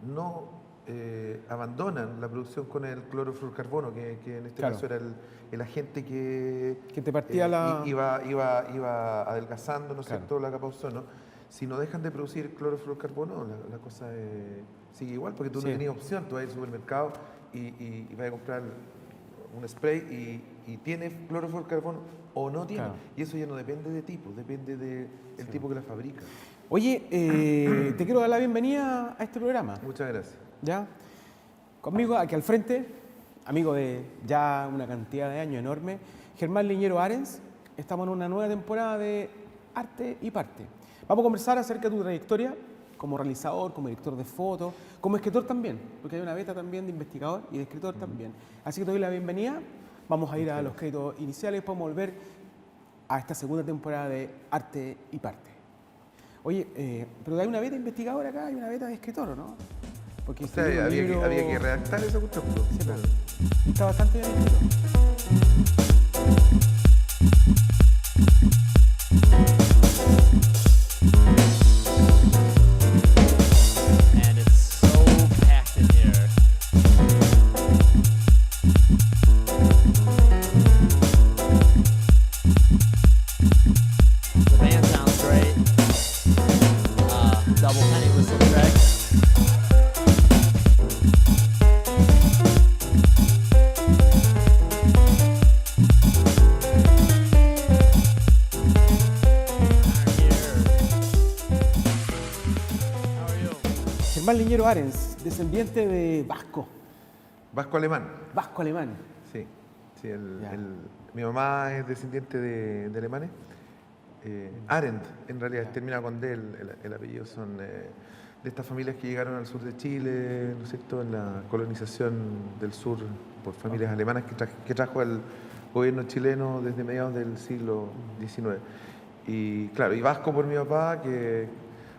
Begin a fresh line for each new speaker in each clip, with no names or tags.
no abandonan la producción con el clorofluorcarbono, que en este caso era el agente que
te partía
iba adelgazando, ¿no es cierto?, la capa de ozono. Si no dejan de producir clorofluorcarbono, la cosa sigue igual, porque tú no tenías opción. Tú vas al supermercado y vas a comprar un spray y tiene clorofluorcarbono o no tiene. Y eso ya no depende de tipo, depende del tipo que la fabrica.
Oye, te quiero dar la bienvenida a este programa.
Muchas gracias.
¿Ya? Conmigo, aquí al frente, amigo de ya una cantidad de años enorme, Germán Liñero Arens. Estamos en una nueva temporada de Arte y Parte. Vamos a conversar acerca de tu trayectoria como realizador, como director de fotos, como escritor también, porque hay una beta también de investigador y de escritor también. Así que te doy la bienvenida. Vamos a ir a los créditos iniciales, podemos volver a esta segunda temporada de Arte y Parte. Oye, pero hay una beta de investigador acá, hay una beta de escritor, ¿no? Porque
o sea, había que redactar esa cuestión.
Sí, claro. Está bastante bien escrito.
And it's so packed in here. The band sounds great. Double penny whistle tracks.
Germán Liñero Arens, descendiente de vasco.
Vasco alemán.
Vasco alemán.
Sí, mi mamá es descendiente de alemanes. Arendt, en realidad, termina con D, el apellido. Son de estas familias que llegaron al sur de Chile, ¿no es cierto?, en la colonización del sur por familias alemanas que trajo el gobierno chileno desde mediados del siglo XIX. Y claro, y vasco por mi papá, que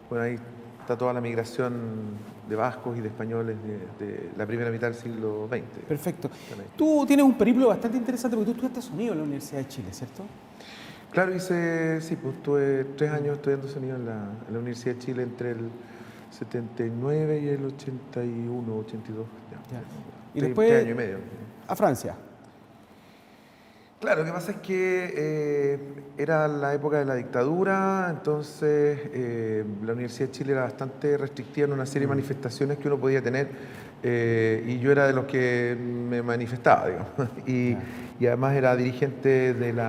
bueno, ahí está toda la migración de vascos y de españoles de la primera mitad del siglo XX.
Perfecto. Tú tienes un periplo bastante interesante porque tú estudiaste sonido en la Universidad de Chile, ¿cierto?
Claro, tuve 3 años estudiando sonido en la Universidad de Chile entre el 79 y el 81, 82.
Y después
3 años y medio.
A Francia.
Claro, lo que pasa es que era la época de la dictadura, entonces la Universidad de Chile era bastante restrictiva en una serie de manifestaciones que uno podía tener y yo era de los que me manifestaba, digamos. Y además era dirigente del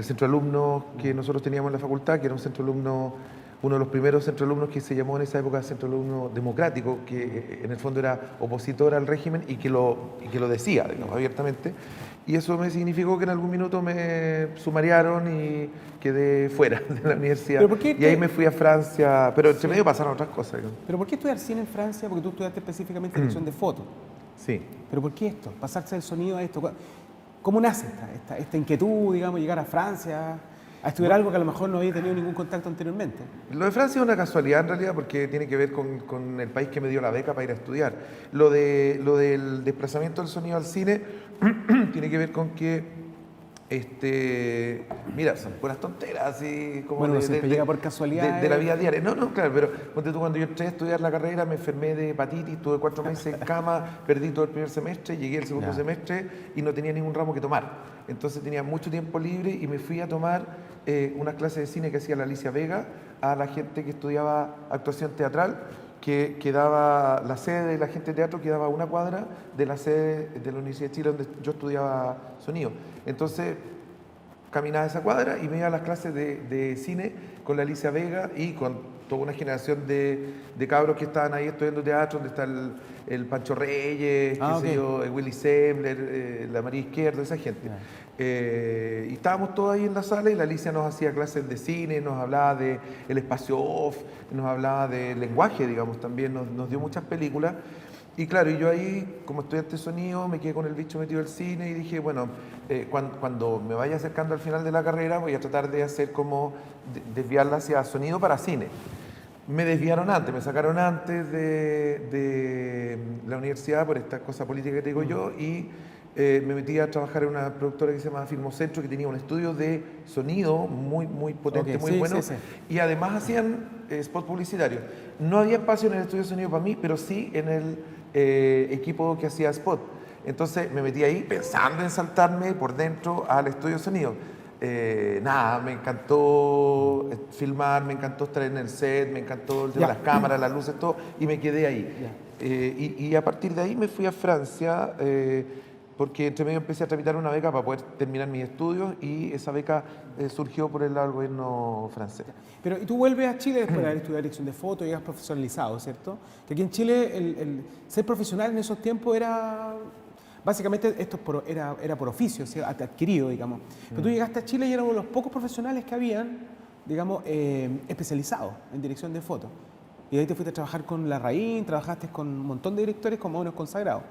centro de alumnos que nosotros teníamos en la facultad, que era un centro de alumnos, uno de los primeros centros de alumnos que se llamó en esa época centro de alumnos democrático, que en el fondo era opositor al régimen y que lo decía, digamos, abiertamente. Y eso me significó que en algún minuto me sumariaron y quedé fuera de la universidad. Y ahí me fui a Francia, pero entre medio pasaron otras cosas. Digamos.
¿Pero por qué estudiar cine en Francia? Porque tú estudiaste específicamente dirección de foto.
Sí.
¿Pero por qué esto? ¿Pasarse del sonido a esto? ¿Cómo nace esta inquietud, digamos, llegar a Francia, a estudiar algo que a lo mejor no había tenido ningún contacto anteriormente?
Lo de Francia es una casualidad en realidad porque tiene que ver con el país que me dio la beca para ir a estudiar. Lo del desplazamiento del sonido al cine tiene que ver con que mira, son puras tonteras, así como
bueno, llega por casualidad
de la vida diaria. No, claro, pero ponte tú, cuando yo entré a estudiar la carrera me enfermé de hepatitis, tuve 4 meses en cama, perdí todo el primer semestre, llegué al segundo semestre y no tenía ningún ramo que tomar. Entonces tenía mucho tiempo libre y me fui a tomar unas clases de cine que hacía la Alicia Vega a la gente que estudiaba actuación teatral, que daba la sede de la gente de teatro, quedaba a una cuadra de la sede de la Universidad de Chile donde yo estudiaba sonido. Entonces caminaba esa cuadra y me iba a las clases de cine con la Alicia Vega y con toda una generación de cabros que estaban ahí estudiando teatro, donde está el Pancho Reyes, el Willy Sembler, la María Izquierdo, esa gente. Y estábamos todos ahí en la sala y la Alicia nos hacía clases de cine, nos hablaba del espacio off, nos hablaba del lenguaje, digamos, también nos dio muchas películas. Y claro, y yo ahí, como estudiante de sonido, me quedé con el bicho metido del cine y dije, bueno, cuando me vaya acercando al final de la carrera voy a tratar de hacer como desviarla hacia sonido para cine. Me desviaron antes, me sacaron antes de la universidad por esta cosa política que te digo yo y me metí a trabajar en una productora que se llama Filmocentro, que tenía un estudio de sonido muy potente, muy bueno, y además hacían spot publicitario. No había espacio en el estudio de sonido para mí, pero sí en el equipo que hacía Spot. Entonces me metí ahí pensando en saltarme por dentro al estudio de sonido. Nada, me encantó filmar, me encantó estar en el set, me encantó el tema de las cámaras, las luces, todo, y me quedé ahí. Y a partir de ahí me fui a Francia, porque entre medio empecé a tramitar una beca para poder terminar mis estudios, y esa beca surgió por el lado del gobierno francés.
Pero y tú vuelves a Chile después de haber estudiado dirección de foto y llegas profesionalizado, ¿cierto? Que aquí en Chile el ser profesional en esos tiempos era... Básicamente esto era por oficio, ¿sí? Adquirido, digamos. Pero tú llegaste a Chile y eras uno de los pocos profesionales que habían, digamos, especializados en dirección de foto. Y de ahí te fuiste a trabajar con Larraín, trabajaste con un montón de directores como unos consagrados.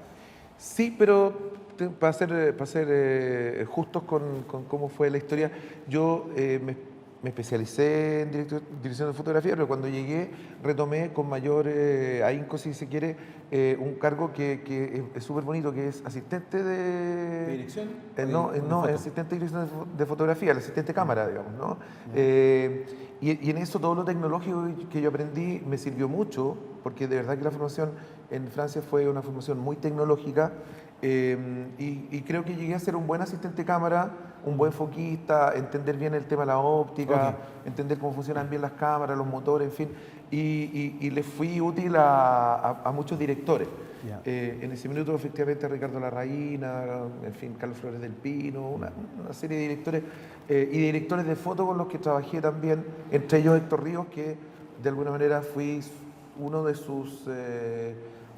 Sí, pero para ser justos con cómo fue la historia, yo me especialicé en dirección de fotografía, pero cuando llegué retomé con mayor ahínco, si se quiere, un cargo que es súper bonito, que es asistente
¿De dirección?
no, es asistente de dirección de fotografía, el asistente cámara, digamos, ¿no? Y en eso todo lo tecnológico que yo aprendí me sirvió mucho, porque de verdad que la formación en Francia fue una formación muy tecnológica, y creo que llegué a ser un buen asistente cámara, un buen foquista, entender bien el tema de la óptica, entender cómo funcionan bien las cámaras, los motores, en fin, y le fui útil a muchos directores. En ese minuto, efectivamente, Ricardo Larraína, en fin, Carlos Flores del Pino, una serie de directores y directores de foto con los que trabajé también, entre ellos Héctor Ríos, que de alguna manera fui uno de sus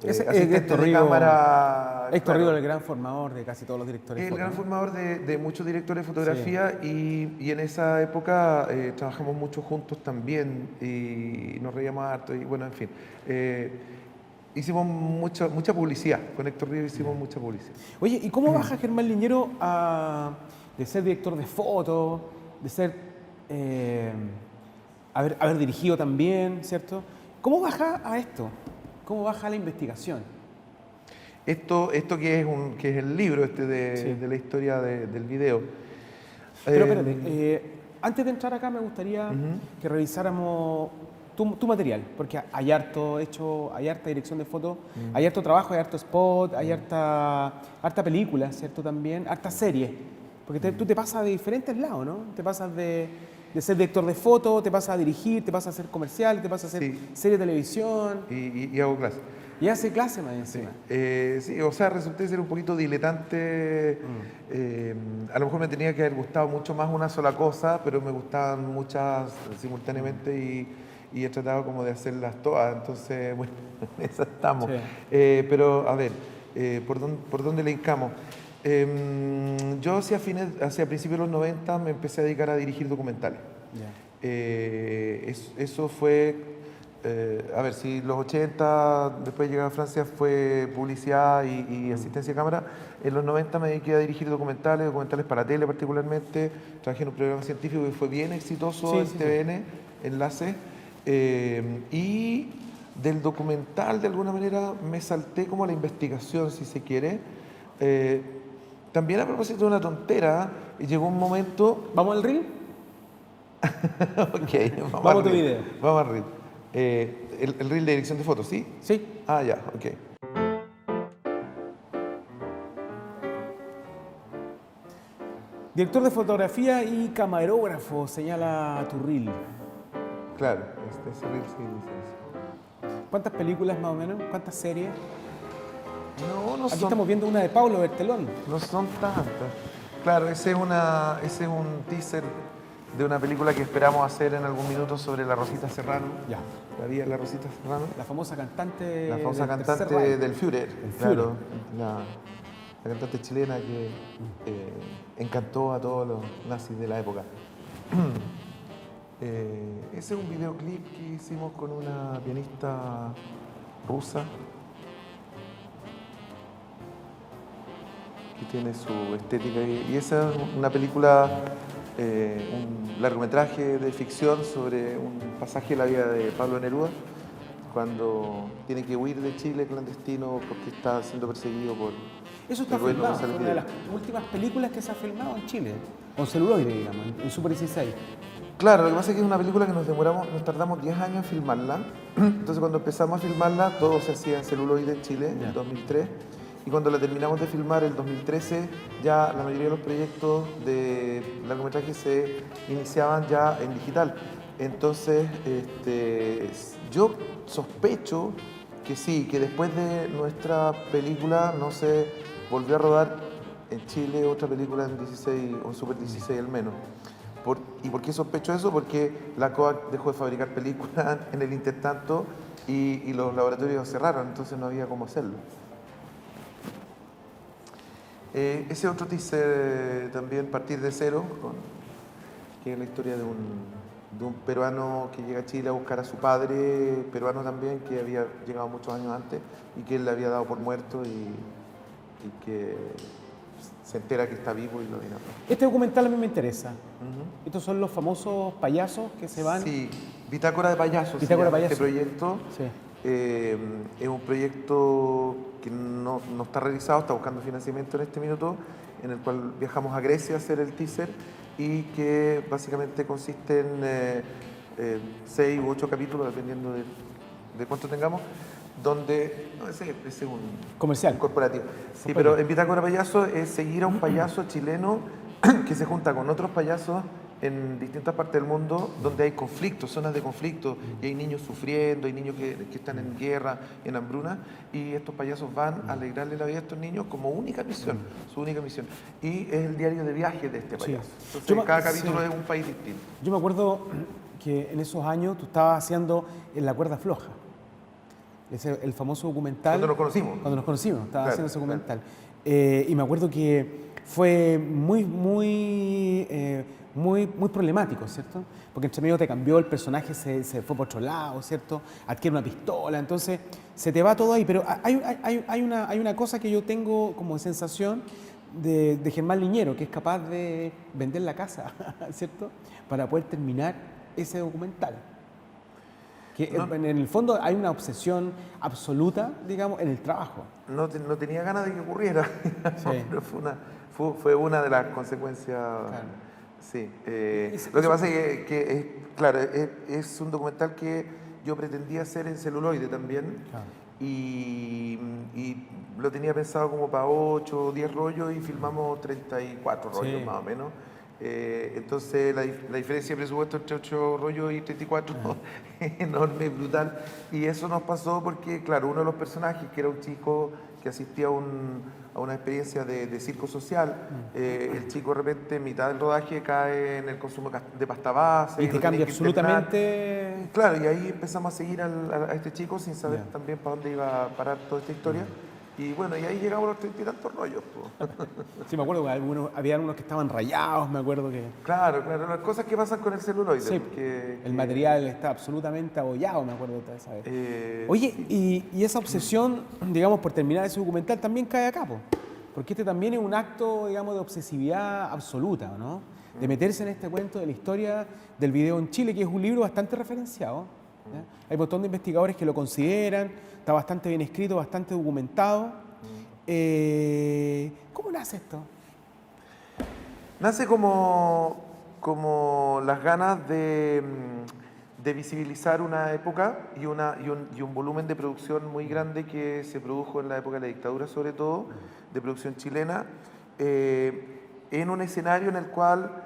asistentes de cámara.
Héctor Ríos, el gran formador de casi todos los directores de
El
foto.
gran formador de muchos directores de fotografía, y en esa época trabajamos mucho juntos también y nos reíamos harto y bueno, en fin. Hicimos mucha publicidad, con Héctor Ríos hicimos mucha publicidad.
Oye, ¿y cómo baja Germán Liñero de ser director de foto, de ser haber dirigido también, ¿cierto? ¿Cómo baja a esto? ¿Cómo baja a la investigación?
Esto que es el libro de la historia del video.
Pero espérate, antes de entrar acá me gustaría que revisáramos tu material, porque hay harto hecho, hay harta dirección de foto, hay harto trabajo, hay harto spot, hay harta película, ¿cierto? También, harta serie, porque tú te pasas de diferentes lados, ¿no? Te pasas de ser director de foto, te pasas a dirigir, te pasas a hacer comerciales, te pasas a hacer serie de televisión.
Y hago clases.
Y hace clase más encima.
Sí, o sea, resulté ser un poquito diletante. A lo mejor me tenía que haber gustado mucho más una sola cosa, pero me gustaban muchas simultáneamente y he tratado como de hacerlas todas. Entonces, bueno, en esa estamos.
Sí.
Pero, a ver, ¿por dónde le hincamos? Yo hacia principios de los 90 me empecé a dedicar a dirigir documentales. Eso fue... a ver, si los 80, después de llegar a Francia, fue publicidad y asistencia de cámara, en los 90 me dediqué a dirigir documentales para tele particularmente. Trabajé en un programa científico que fue bien exitoso en TVN, Enlace. Y del documental, de alguna manera, me salté como a la investigación, si se quiere. También a propósito de una tontera, llegó un momento...
¿Vamos al reel?
Ok,
vamos a tu video.
Vamos al reel. El reel de dirección de fotos, ¿sí?
Sí.
Ah, ya, ok.
Director de fotografía y camarógrafo, señala tu reel.
Claro, ese reel sí dice eso.
¿Cuántas películas más o menos? ¿Cuántas series?
No
Aquí
son...
estamos viendo una de Pablo Bertelón.
No son tantas. Claro, ese es un teaser de una película que esperamos hacer en algún minuto sobre la Rosita Serrano.
Ya.
La vida de la Rosita Serrano.
La famosa cantante.
La famosa
del Tercer
cantante
Reich.
del Führer.
Führer.
Claro, la cantante chilena que encantó a todos los nazis de la época. Ese es un videoclip que hicimos con una pianista rusa que tiene su estética, y esa es una película, un largometraje de ficción sobre un pasaje de la vida de Pablo Neruda cuando tiene que huir de Chile clandestino porque está siendo perseguido por
Eso está
el gobierno de
filmado, fue
Gonzalo
una de
Videla.
las últimas películas que se ha filmado en Chile, con celuloide, digamos, en Super 16.
Claro, lo que pasa es que es una película que nos tardamos 10 años en filmarla. Entonces cuando empezamos a filmarla, todo se hacía en celuloide en Chile,
Ya.
en 2003. Y cuando la terminamos de filmar en 2013, ya la mayoría de los proyectos de largometraje se iniciaban ya en digital. Entonces, yo sospecho que sí, que después de nuestra película no se volvió a rodar en Chile otra película en 16 o en Super 16 al menos. ¿Y por qué sospecho eso? Porque la COAC dejó de fabricar películas en el intertanto y los laboratorios cerraron, entonces no había cómo hacerlo. Ese otro teaser también, Partir de Cero, que es la historia de un peruano que llega a Chile a buscar a su padre peruano también, que había llegado muchos años antes y que él le había dado por muerto y que se entera que está vivo y lo viene a ver.
Este documental a mí me interesa. Estos son los famosos payasos que se van.
Sí, Bitácora de Payasos.
Bitácora de
Este
Payasos.
proyecto
Sí.
es un proyecto que no está realizado, está buscando financiamiento en este minuto, en el cual viajamos a Grecia a hacer el teaser y que básicamente consiste en 6 u 8 capítulos, dependiendo de cuánto tengamos, donde... No, ese es un
Comercial.
corporativo. Sí, pero en Bitácora de Payasos es seguir a un payaso chileno que se junta con otros payasos en distintas partes del mundo donde hay conflictos, zonas de conflicto, y hay niños sufriendo, hay niños que están en guerra, en hambruna, y estos payasos van a alegrarle la vida a estos niños como única misión, su única misión. Y es el diario de viaje de este payaso. Entonces, cada capítulo es un país distinto.
Yo me acuerdo que en esos años tú estabas haciendo En la cuerda floja. El famoso documental.
Cuando nos conocimos.
Cuando nos conocimos, estabas
Claro,
haciendo ese documental. Y me acuerdo que fue muy problemático, ¿cierto? Porque entre medio te cambió, el personaje se fue por otro lado, ¿cierto? Adquiere una pistola, entonces se te va todo ahí. Pero hay una cosa que yo tengo como sensación de Germán Liñero, que es capaz de vender la casa, ¿cierto? Para poder terminar ese documental. Que en el fondo hay una obsesión absoluta, digamos, en el trabajo.
No tenía ganas de que ocurriera,
Sí.
pero fue una de las consecuencias.
Claro.
Sí. Lo que pasa es que claro, es un documental que yo pretendía hacer en celuloide también.
Claro.
Y lo tenía pensado como para 8 o 10 rollos y filmamos 34 rollos
Sí.
más o menos. Entonces la diferencia de presupuesto entre 8 rollos y 34 es enorme, brutal. Y eso nos pasó porque, claro, uno de los personajes, que era un chico que asistía a una experiencia de circo social, el chico de repente, en mitad del rodaje, cae en el consumo de pasta base.
Y
lo
te
tienen
cambia
que internar.
absolutamente.
Claro, y ahí empezamos a seguir a este chico sin saber
Ya.
también para dónde iba a parar toda esta historia. Y bueno, y ahí llegamos a los 30 y tantos rollos. Po.
Sí, me acuerdo que había unos que estaban rayados, me acuerdo que
Claro, las cosas que pasan con el celuloide.
sí,
porque,
el material está absolutamente abollado, me acuerdo de esa vez. Oye,
sí.
y esa obsesión, digamos, por terminar ese documental también cae acá, po. Porque este también es un acto, digamos, de obsesividad absoluta, ¿no? De meterse en este cuento de la historia del video en Chile, que es un libro bastante referenciado. ¿ya? Hay un montón de investigadores que lo consideran, está bastante bien escrito, bastante documentado. ¿Cómo nace esto?
Nace como las ganas de visibilizar una época y un volumen de producción muy grande que se produjo en la época de la dictadura, sobre todo, de producción chilena, en un escenario en el cual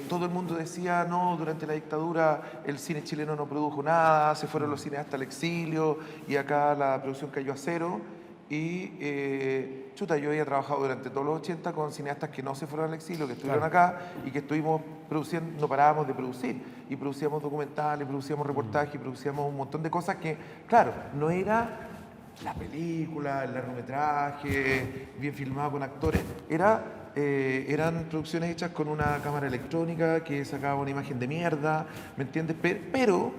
todo el mundo decía, no, durante la dictadura el cine chileno no produjo nada, se fueron los cineastas al exilio y acá la producción cayó a cero. Y yo había trabajado durante todos los 80 con cineastas que no se fueron al exilio, que estuvieron acá y que estuvimos produciendo, no parábamos de producir. Y producíamos documentales, producíamos reportajes, producíamos un montón de cosas que, claro, no era la película, el largometraje, bien filmado con actores, eran producciones hechas con una cámara electrónica que sacaba una imagen de mierda, ¿me entiendes? Pero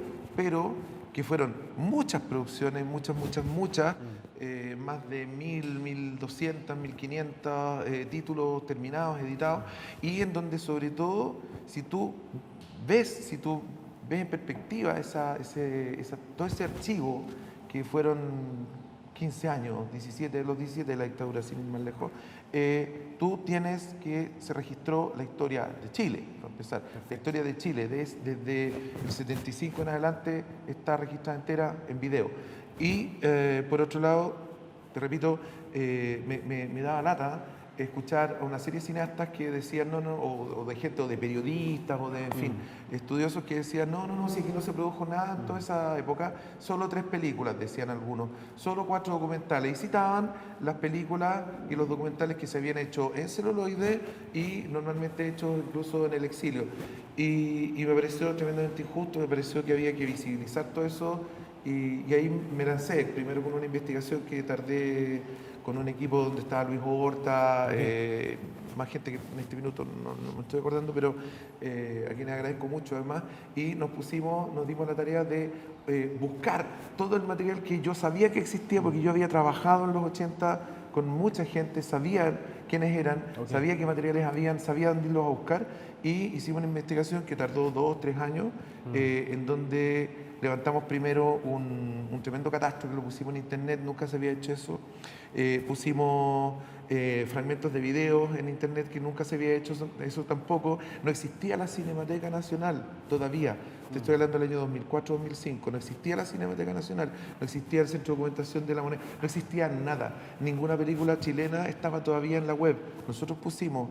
que fueron muchas producciones, muchas, más de 1.200, 1.500 títulos terminados, editados, y en donde sobre todo, si tú ves en perspectiva todo ese archivo que 15 años, 17, los 17 de la dictadura, sin ir más lejos, tú tienes que se registró la historia de Chile, para empezar. La historia de Chile, desde el 75 en adelante, está registrada entera en video. Y por otro lado, te repito, me daba lata escuchar a una serie de cineastas que decían, o de gente, o de periodistas, o de, en fin, estudiosos que decían, si aquí no se produjo nada en toda esa época, solo 3 películas, decían algunos, solo 4 documentales, y citaban las películas y los documentales que se habían hecho en celuloide y normalmente hechos incluso en el exilio. Y me pareció tremendamente injusto, me pareció que había que visibilizar todo eso, y ahí me lancé, primero con una investigación que tardé con un equipo donde estaba Luis Horta, más gente que en este minuto no me estoy acordando, pero a quien agradezco mucho además, y nos dimos la tarea de buscar todo el material que yo sabía que existía, porque yo había trabajado en los 80 con mucha gente, sabía quiénes eran, sabía qué materiales habían, sabía dónde irlos a buscar, y hicimos una investigación que tardó 2 o 3 años, en donde levantamos primero un tremendo catastro que lo pusimos en internet, nunca se había hecho eso. Pusimos fragmentos de videos en internet que nunca se había hecho eso tampoco. No existía la Cinemateca Nacional todavía. Te estoy hablando del año 2004-2005. No existía la Cinemateca Nacional, no existía el Centro de Documentación de la Moneda, no existía nada. Ninguna película chilena estaba todavía en la web. Nosotros fuimos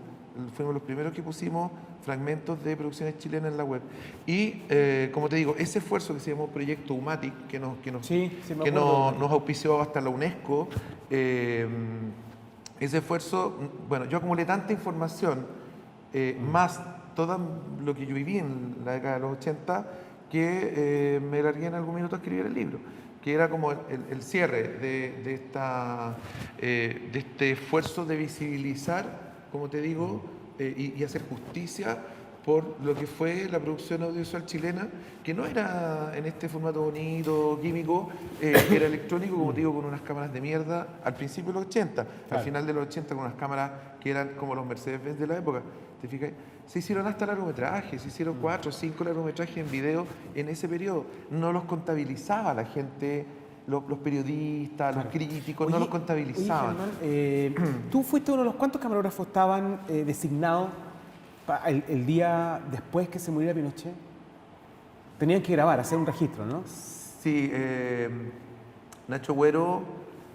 los primeros que pusimos fragmentos de producciones chilenas en la web. Y, como te digo, ese esfuerzo que se llamó Proyecto UMATIC, que nos auspició hasta la UNESCO, ese esfuerzo, bueno, yo acumulé tanta información, más todo lo que yo viví en la década de los 80, que me largué en algún minuto a escribir el libro, que era como el cierre de este esfuerzo de visibilizar, como te digo, y hacer justicia por lo que fue la producción audiovisual chilena, que no era en este formato bonito, químico, era electrónico, como te digo, con unas cámaras de mierda, al principio de los 80, al final de los 80 con unas cámaras que eran como los Mercedes-Benz de la época, ¿te fijas? Se hicieron hasta largometrajes, se hicieron 4 o 5 largometrajes en video en ese periodo, no los contabilizaba la gente, los periodistas, los críticos, no los contabilizaban.
Oye, Germán, tú fuiste uno de los cuantos camarógrafos estaban designados el día después que se muriera Pinochet. Tenían que grabar, hacer un registro, ¿no?
Sí, Nacho Agüero,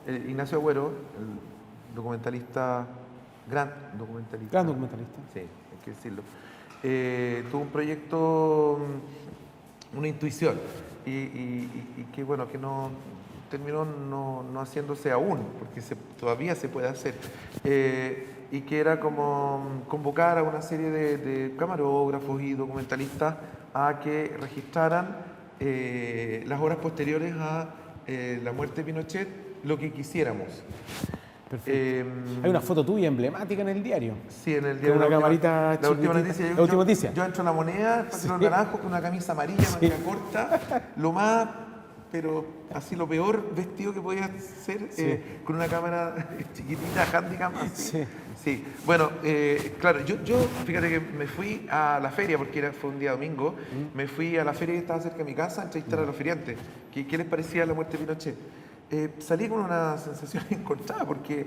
Ignacio Agüero, el documentalista, gran documentalista.
Gran documentalista.
Sí, hay que decirlo. Tuvo un proyecto, una intuición, y que bueno, que no terminó no haciéndose aún, porque todavía se puede hacer. Y que era como convocar a una serie de camarógrafos y documentalistas a que registraran las horas posteriores a la muerte de Pinochet, lo que quisiéramos.
Perfecto. Hay una foto tuya emblemática en el diario.
Sí, en el diario.
Con una camarita
la última
chiquitita.
noticia.
La última noticia.
Yo entro en La Moneda, pantalón naranjo, con una camisa amarilla, manga corta, lo más, pero así lo peor vestido que podía ser, con una cámara chiquitita, handicap, así. Sí. Bueno, claro, yo fíjate que me fui a la feria, porque fue un día domingo, me fui a la feria que estaba cerca de mi casa a entrevistar a los feriantes. ¿Qué les parecía la muerte de Pinochet? Salí con una sensación encontrada, porque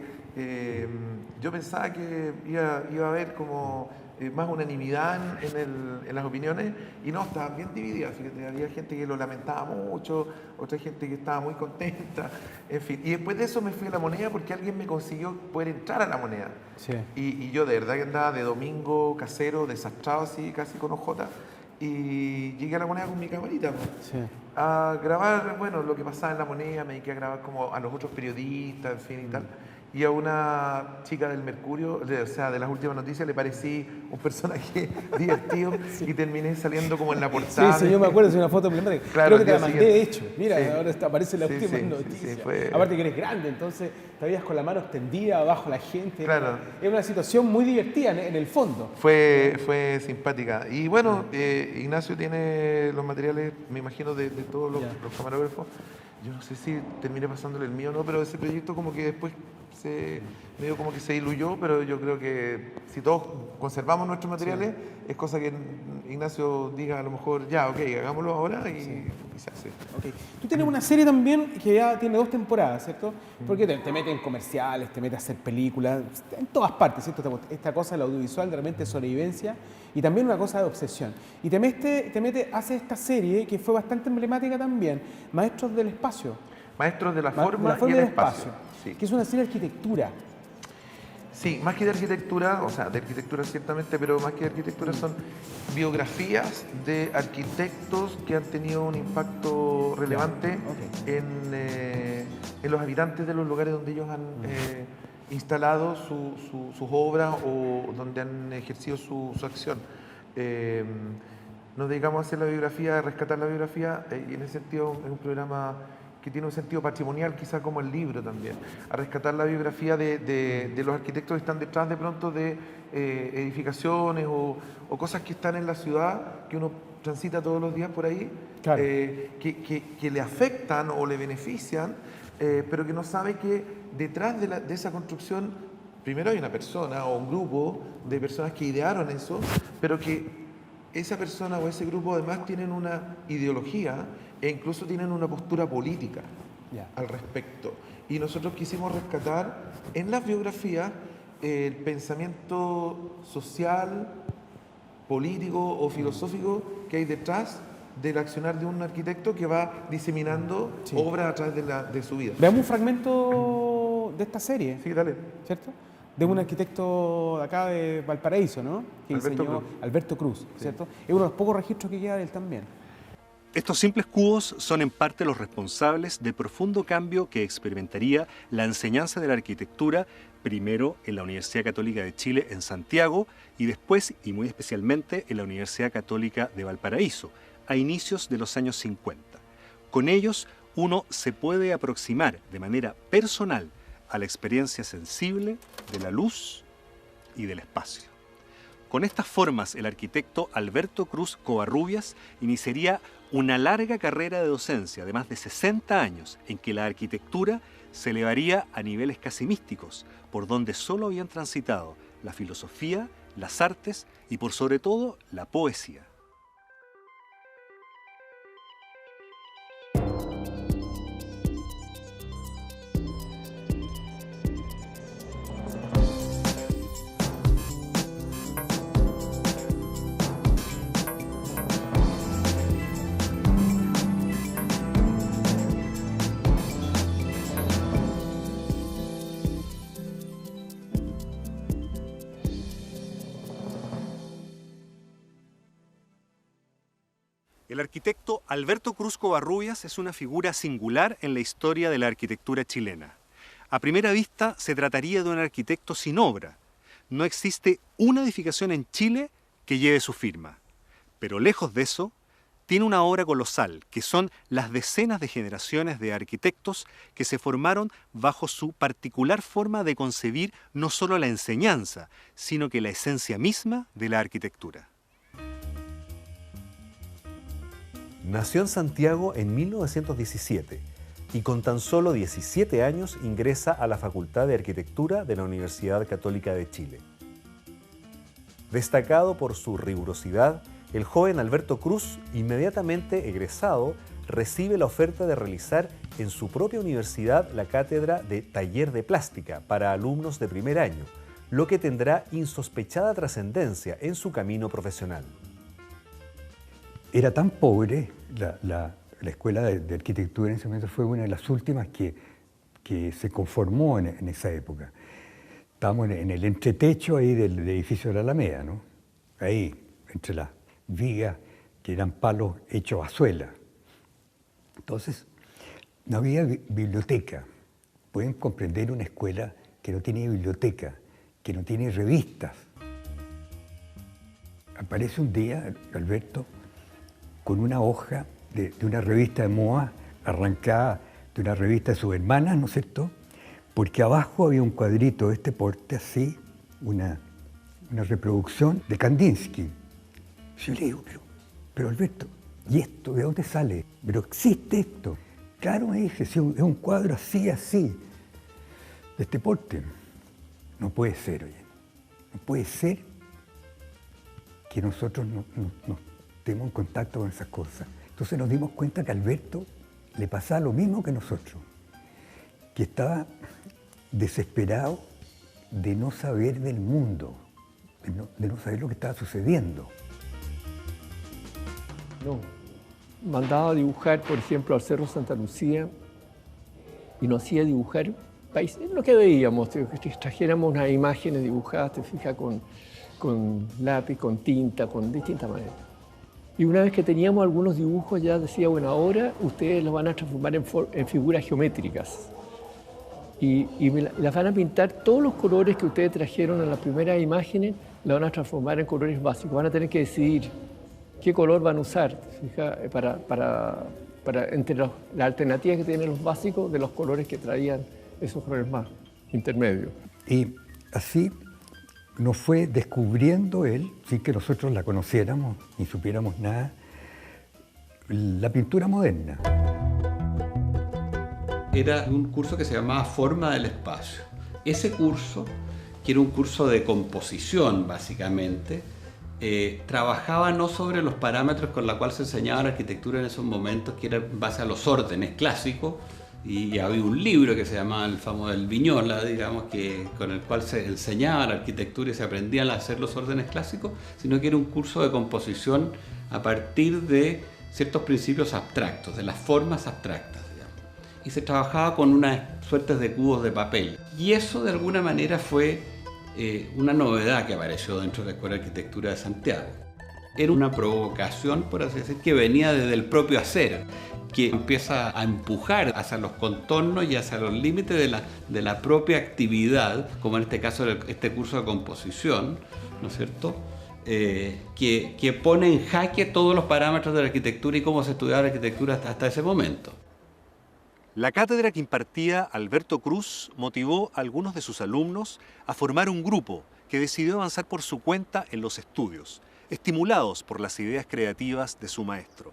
yo pensaba que iba a haber como más unanimidad en las opiniones, y no, estaban bien divididas. Fíjate, había gente que lo lamentaba mucho, otra gente que estaba muy contenta, en fin. Y después de eso me fui a La Moneda porque alguien me consiguió poder entrar a La Moneda.
Sí.
Y yo de verdad que andaba de domingo casero, desastrado así, casi con ojota, y llegué a La Moneda con mi camarita,
Sí.
a grabar, bueno, lo que pasaba en La Moneda. Me dediqué a grabar como a los otros periodistas, en fin, y tal. Y a una chica del Mercurio, o sea, de las últimas noticias, le parecí un personaje divertido, y terminé saliendo como en la portada.
Sí, yo me acuerdo, es una foto emblemática.
Claro,
creo que te la
al día
mandé, de
siguiente.
hecho. Mira,
Sí.
ahora aparece la
Sí,
última
sí,
noticia.
sí, fue-
Aparte que eres grande, entonces te veías con la mano extendida abajo la gente.
Claro.
Era una situación muy divertida en el fondo.
Fue simpática. Y bueno, Ignacio tiene los materiales, me imagino, de todos los camarógrafos. Yo no sé si terminé pasándole el mío o no, pero ese proyecto como que después medio como que se diluyó, pero yo creo que si todos conservamos nuestros materiales, es cosa que Ignacio diga a lo mejor, ya, ok, hagámoslo ahora y se hace.
Ok. Tú tienes una serie también que ya tiene 2 temporadas, ¿cierto? Porque te mete en comerciales, te mete a hacer películas, en todas partes, ¿cierto? Esta cosa del audiovisual de repente es sobrevivencia y también una cosa de obsesión. Y hace esta serie que fue bastante emblemática también, Maestros del Espacio.
Maestros de la forma
y
y el espacio. Sí.
Que es una serie de arquitectura.
Sí, más que de arquitectura, o sea, de arquitectura ciertamente, pero más que de arquitectura son biografías de arquitectos que han tenido un impacto relevante en los habitantes de los lugares donde ellos han instalado sus obras o donde han ejercido su acción. Nos dedicamos a hacer la biografía, a rescatar la biografía, y en ese sentido es un programa que tiene un sentido patrimonial, quizá como el libro también, a rescatar la biografía de los arquitectos que están detrás de pronto de edificaciones o cosas que están en la ciudad, que uno transita todos los días por ahí,
claro.
que le afectan o le benefician, pero que no sabe que detrás de esa construcción, primero hay una persona o un grupo de personas que idearon eso, pero que esa persona o ese grupo además tienen una ideología e incluso tienen una postura política al respecto. Y nosotros quisimos rescatar en las biografías el pensamiento social, político o filosófico que hay detrás del accionar de un arquitecto que va diseminando obras a través de su vida.
Veamos un fragmento de esta serie.
Sí, dale.
¿Cierto? De un arquitecto de acá de Valparaíso, ¿no? Que
Alberto
diseñó
Cruz.
Alberto Cruz, ¿cierto? Es uno de los pocos registros que queda de él también.
Estos simples cubos son en parte los responsables del profundo cambio que experimentaría la enseñanza de la arquitectura, primero en la Universidad Católica de Chile en Santiago y después, y muy especialmente, en la Universidad Católica de Valparaíso, a inicios de los años 50. Con ellos, uno se puede aproximar de manera personal a la experiencia sensible de la luz y del espacio. Con estas formas, el arquitecto Alberto Cruz Covarrubias iniciaría una larga carrera de docencia de más de 60 años en que la arquitectura se elevaría a niveles casi místicos, por donde solo habían transitado la filosofía, las artes y por sobre todo la poesía. El arquitecto Alberto Cruz Covarrubias es una figura singular en la historia de la arquitectura chilena. A primera vista se trataría de un arquitecto sin obra. No existe una edificación en Chile que lleve su firma. Pero lejos de eso, tiene una obra colosal, que son las decenas de generaciones de arquitectos que se formaron bajo su particular forma de concebir no solo la enseñanza, sino que la esencia misma de la arquitectura.
Nació en Santiago en 1917 y con tan solo 17 años ingresa a la Facultad de Arquitectura de la Universidad Católica de Chile. Destacado por su rigurosidad, el joven Alberto Cruz, inmediatamente egresado, recibe la oferta de realizar en su propia universidad la cátedra de Taller de Plástica para alumnos de primer año, lo que tendrá insospechada trascendencia en su camino profesional.
Era tan pobre, la escuela de arquitectura en ese momento fue una de las últimas que se conformó en esa época. Estábamos en el entretecho ahí del edificio de la Alameda, ¿no? Ahí, entre las vigas que eran palos hechos a suela. Entonces, no había biblioteca. Pueden comprender una escuela que no tiene biblioteca, que no tiene revistas. Aparece un día, Alberto, con una hoja de una revista de moda, arrancada de una revista de sus hermanas, ¿no es cierto? Porque abajo había un cuadrito de este porte, así, una reproducción de Kandinsky. Yo le digo, pero Alberto, ¿y esto de dónde sale? ¿Pero existe esto? Claro, me dice, sí, es un cuadro así, así. de este porte. No puede ser, oye. No puede ser que nosotros no estemos en contacto con esas cosas. Entonces nos dimos cuenta que a Alberto le pasaba lo mismo que nosotros, que estaba desesperado de no saber del mundo, de no saber lo que estaba sucediendo.
No. Mandaba a dibujar, por ejemplo, al Cerro Santa Lucía y nos hacía dibujar países, lo que veíamos, que trajéramos unas imágenes dibujadas, te fijas, con lápiz, con tinta, con distintas maneras. Y una vez que teníamos algunos dibujos ya decía, bueno, ahora ustedes los van a transformar en figuras geométricas. Y las van a pintar todos los colores que ustedes trajeron en las primeras imágenes, las van a transformar en colores básicos. Van a tener que decidir qué color van a usar, fija, entre las alternativas que tienen los básicos de los colores que traían esos colores más intermedios.
Y así nos fue descubriendo él, sin que nosotros la conociéramos ni supiéramos nada, la pintura moderna.
Era un curso que se llamaba Forma del Espacio. Ese curso, que era un curso de composición básicamente, trabajaba no sobre los parámetros con los cuales se enseñaba la arquitectura en esos momentos, que era en base a los órdenes clásicos, y había un libro que se llamaba el famoso El Viñola, digamos, con el cual se enseñaba la arquitectura y se aprendían a hacer los órdenes clásicos, sino que era un curso de composición a partir de ciertos principios abstractos, de las formas abstractas, digamos. Y se trabajaba con unas suertes de cubos de papel. Y eso de alguna manera fue una novedad que apareció dentro de la Escuela de Arquitectura de Santiago. Era una provocación, por así decir, que venía desde el propio hacer, que empieza a empujar hacia los contornos y hacia los límites de la propia actividad, como en este caso este curso de composición, ¿no es cierto?, que pone en jaque todos los parámetros de la arquitectura y cómo se estudiaba la arquitectura hasta ese momento.
La cátedra que impartía Alberto Cruz motivó a algunos de sus alumnos a formar un grupo que decidió avanzar por su cuenta en los estudios, estimulados por las ideas creativas de su maestro.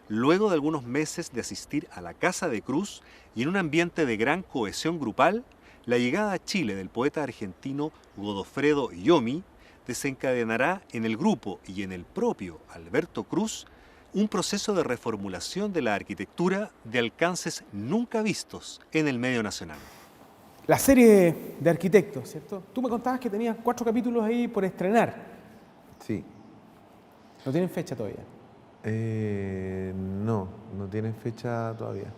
Luego de algunos meses de asistir a la casa de Cruz y en un ambiente de gran cohesión grupal, la llegada a Chile del poeta argentino Godofredo Yomi desencadenará en el grupo y en el propio Alberto Cruz un proceso de reformulación de la arquitectura de alcances nunca vistos en el medio nacional.
La serie de arquitectos, ¿cierto? Tú me contabas que tenías 4 capítulos ahí por estrenar.
Sí.
No tienen fecha todavía.
No tienen fecha todavía.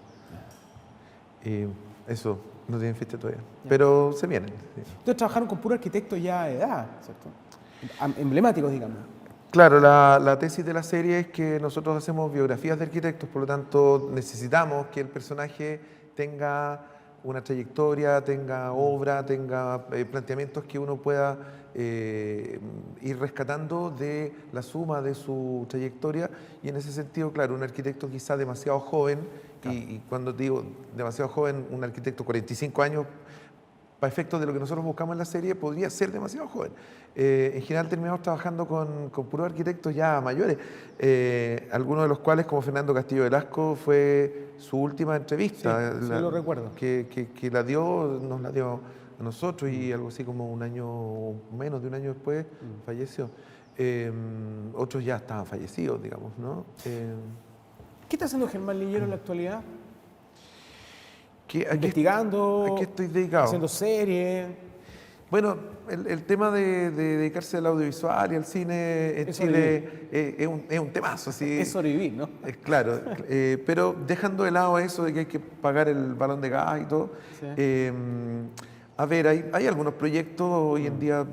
Eso, no tienen fecha todavía. Pero se vienen. Sí.
Ustedes trabajaron con puro arquitecto ya de edad, ¿cierto? Emblemáticos, digamos.
Claro, la tesis de la serie es que nosotros hacemos biografías de arquitectos, por lo tanto necesitamos que el personaje tenga una trayectoria, tenga obra, tenga planteamientos que uno pueda ir rescatando de la suma de su trayectoria, y en ese sentido, claro, un arquitecto quizá demasiado joven, y cuando digo demasiado joven, un arquitecto 45 años, para efectos de lo que nosotros buscamos en la serie, podría ser demasiado joven. En general terminamos trabajando con puros arquitectos ya mayores, algunos de los cuales, como Fernando Castillo Velasco, fue su última entrevista.
Sí, lo recuerdo.
Que nos la dio a nosotros, y algo así como un año, menos de un año después, falleció. Otros ya estaban fallecidos, digamos, ¿no?
¿Qué está haciendo Germán Liñero en la actualidad?
Aquí
Investigando,
estoy dedicado.
haciendo series.
Bueno, el tema de dedicarse al audiovisual y al cine en Chile es un temazo. Así,
Es sobrevivir, ¿no?
Claro, pero dejando de lado eso de que hay que pagar el balón de gas y todo,
Sí.
a ver, hay algunos proyectos, hoy en día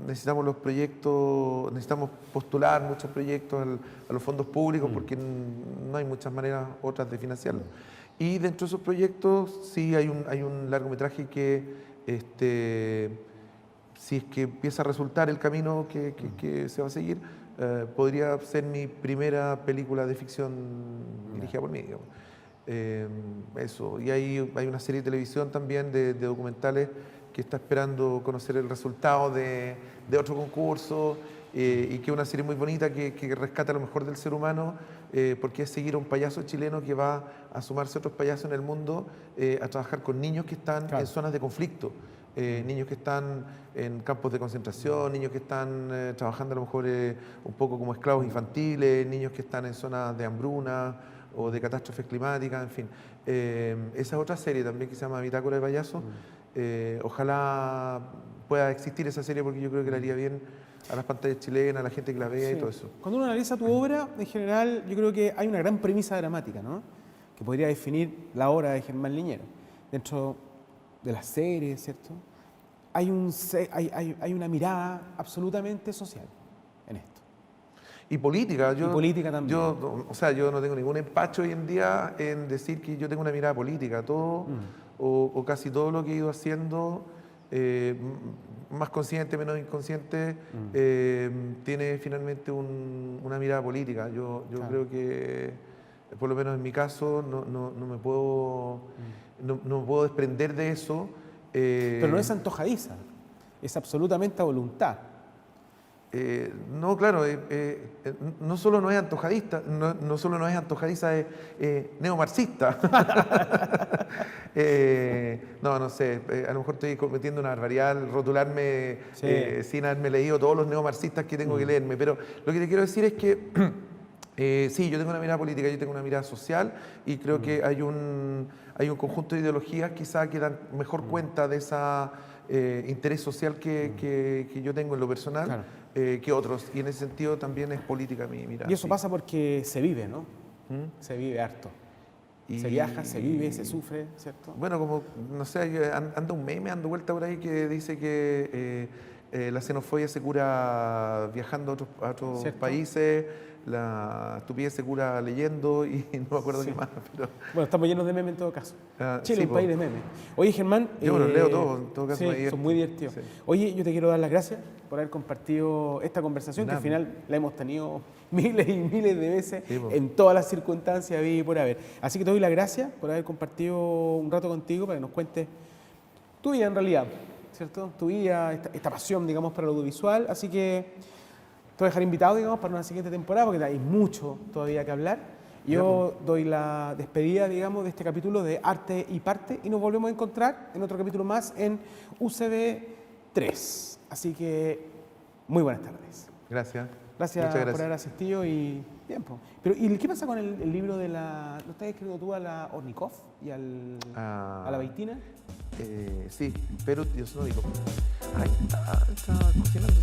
necesitamos los proyectos, necesitamos postular muchos proyectos a los fondos públicos, porque no hay muchas maneras otras de financiarlos. Y dentro de esos proyectos sí hay un largometraje que, si es que empieza a resultar el camino que se va a seguir, podría ser mi primera película de ficción dirigida por mí, digamos. Eso. Y hay una serie de televisión también de documentales que está esperando conocer el resultado de otro concurso. y que es una serie muy bonita que rescata lo mejor del ser humano, porque es seguir a un payaso chileno que va a sumarse a otros payasos en el mundo a trabajar con niños que están en zonas de conflicto. Niños que están en campos de concentración, niños que están trabajando a lo mejor un poco como esclavos infantiles, niños que están en zonas de hambruna o de catástrofes climáticas, en fin. Esa otra serie también que se llama Bitácora de Payaso, ojalá pueda existir esa serie porque yo creo que le haría bien a las pantallas chilenas, a la gente que la vea y todo eso.
Cuando uno analiza tu obra, en general, yo creo que hay una gran premisa dramática, ¿no? Que podría definir la obra de Germán Liñero. Dentro de las series, ¿cierto? Hay una mirada absolutamente social en esto.
Y política.
Y política también.
O sea, yo no tengo ningún empacho hoy en día en decir que yo tengo una mirada política. Todo, o casi todo lo que he ido haciendo, más consciente, menos inconsciente, tiene finalmente una mirada política. Yo creo que, por lo menos en mi caso, no me puedo... No puedo desprender de eso.
Pero no es antojadiza, es absolutamente a voluntad.
No, claro, no solo no es antojadista, no solo no es antojadiza, es neomarxista. No sé, a lo mejor estoy cometiendo una barbaridad al rotularme sin haberme leído todos los neomarxistas que tengo que leerme, pero lo que te quiero decir es que sí, yo tengo una mirada política, yo tengo una mirada social y creo que hay un conjunto de ideologías quizá que dan mejor cuenta de ese interés social que yo tengo en lo personal que otros. Y en ese sentido también es política mi mirada.
Y eso pasa porque se vive, ¿no? Se vive harto. Se viaja, se vive, se sufre, ¿cierto?
Bueno, como, no sé, anda un meme dando vuelta por ahí que dice que la xenofobia se cura viajando a otros países, la estupidez se cura leyendo y no me acuerdo qué más. Pero...
Bueno, estamos llenos de memes en todo caso. Chile,
sí,
un país de memes. Oye, Germán...
Yo los leo todos, en todo caso.
Sí, son muy divertidos. Sí. Oye, yo te quiero dar las gracias por haber compartido esta conversación, que al final la hemos tenido miles y miles de veces, en todas las circunstancias y por haber. Así que te doy las gracias por haber compartido un rato contigo para que nos cuentes tu vida en realidad, ¿cierto? Tu vida, esta pasión, digamos, para lo audiovisual. Así que te voy a dejar invitado, digamos, para una siguiente temporada, porque hay mucho todavía que hablar. Yo doy la despedida, digamos, de este capítulo de Arte y Parte y nos volvemos a encontrar en otro capítulo más en UCB 3. Así que, muy buenas tardes.
Gracias.
Gracias por haber asistido y tiempo. Pero, ¿y qué pasa con el libro de la... ¿Lo estás escribiendo tú a la Ornikov y a la Beitina?
Sí, pero Dios no digo. Ay, está cocinando.